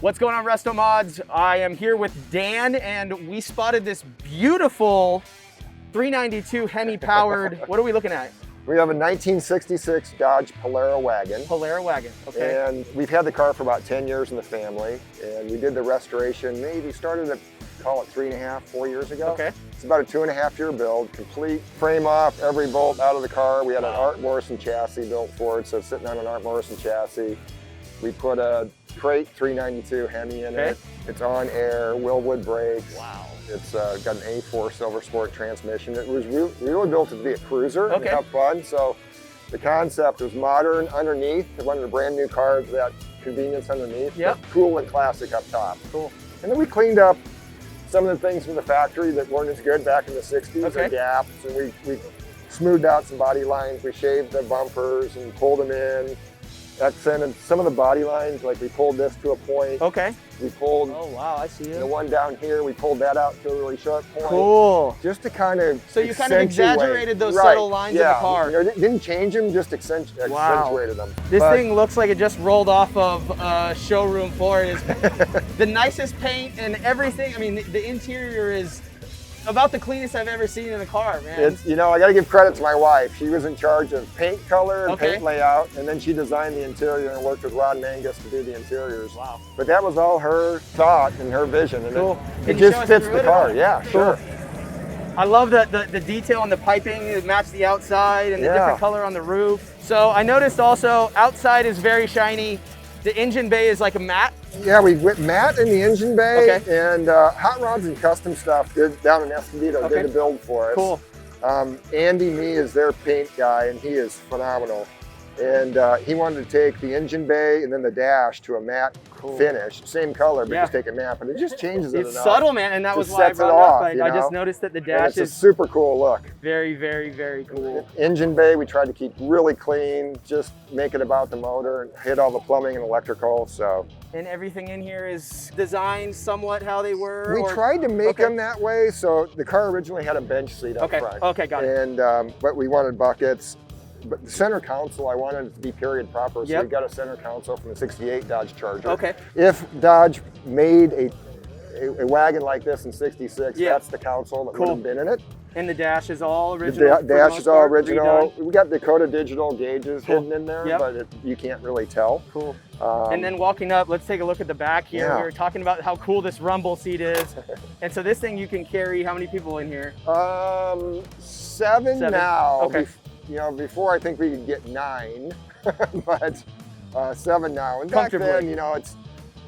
What's going on, Restomods? I am here with Dan, and we spotted this beautiful 392 Hemi powered, what are we looking at? We have a 1966 Dodge Polara Wagon. Polara Wagon, okay. And we've had the car for about 10 years in the family, and we did the restoration, maybe started at, call it 3.5, 4 years ago. Okay. It's about a 2.5-year build, complete frame off, every bolt out of the car. We had an Art Morrison chassis built for it, so it's sitting on an Art Morrison chassis. We put a crate 392 Hemi in it. It's on air, Willwood brakes. Wow. It's got an A4 Silver Sport transmission. It was really built to be a cruiser and Okay. have fun. So the concept was modern underneath. It wanted a brand new car with that convenience underneath. Yep. But cool and classic up top. Cool. And then we cleaned up some of the things from the factory that weren't as good back in the 60s, Okay. or gaps, and we smoothed out some body lines. We shaved the bumpers and pulled them in. Accented some of the body lines, like we pulled this to a point. Okay. We pulled Oh wow, I see the it. one down here, we pulled that out to a really sharp point. Cool. Just to kind of So you kind of exaggerated those subtle lines in the car. You know, didn't change them, just accentuated them. This thing looks like it just rolled off of a showroom floor. It is the nicest paint and everything. I mean, the interior is about the cleanest I've ever seen in a car, man. It's, you know, I got to give credit to my wife. She was in charge of paint color and Okay. paint layout, and then she designed the interior and worked with Rod Mangus to do the interiors. Wow. But that was all her thought and her vision, and Cool. it Can you show just us fits through the it car. or- Yeah, Cool. sure. I love the detail on the piping. It matched the outside and the Yeah. different color on the roof. So I noticed also outside is very shiny. The engine bay is like a matte. Yeah, we went matte in the engine bay, Okay. and Hot Rods and Custom Stuff down in Escondido Okay. did the build for us. Cool. Andy Mee is their paint guy, and he is phenomenal. And he wanted to take the engine bay and then the dash to a matte finish, same color, but Yeah. just take it matte. But it just changes it It's enough. subtle, man, and that was Just why I sets it brought it up. off, you I just know? noticed that the And dash it's a is super cool look. very, very, very cool. Engine bay, we tried to keep really clean, just make it about the motor and hit all the plumbing and electrical. So And everything in here is designed somewhat how they were? we or- tried to make Okay. them that way. So the car originally had a bench seat up Okay, front. okay, got it. And but we wanted buckets. But the center console, I wanted it to be period proper, so Yep. we got a center console from the '68 Dodge Charger. Okay. If Dodge made a wagon like this in '66, Yeah. that's the console that Cool. would have been in it. And the dash is all original? The for the dash most is all part, original. redone? We got Dakota Digital gauges Cool. hidden in there, Yep. but you can't really tell. Cool. And then walking up, let's take a look at the back here. Yeah. We were talking about how cool this rumble seat is. And so this thing, you can carry how many people in here? Seven now. Okay. You know, before I think we could get 9, but 7 now. And back Comfortably. then, you know, it's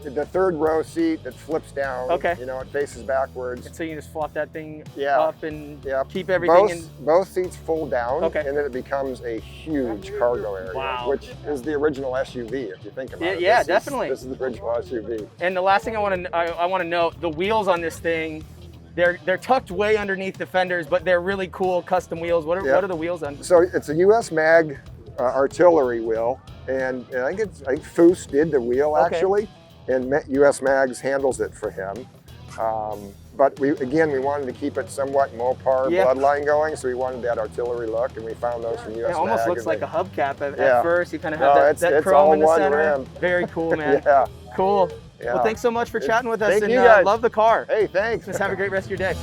the third row seat that flips down. Okay. You know, it faces backwards. And so you can just flop that thing Yeah. up and Yeah. keep everything in. Both seats fold down, Okay. and then it becomes a huge cargo area, Wow. which is the original SUV if you think about it. Yeah, This is- definitely. This is the original SUV. And the last thing I want to note, the wheels on this thing, they're tucked way underneath the fenders, but they're really cool custom wheels. What are the wheels on? So it's a US Mag artillery wheel, and I think Foose did the wheel Okay. actually, and US Mags handles it for him. But we wanted to keep it somewhat Mopar Yeah. bloodline going, so we wanted that artillery look, and we found those from US It almost Mag, looks and like they- a hubcap at Yeah. first. You kind of No, have it's- that it's chrome all in the one center. rim. Very cool, man. Yeah. Cool. Yeah. Well, thanks so much for chatting with us, Thank and you guys. love the car. Hey, thanks. Just have a great rest of your day.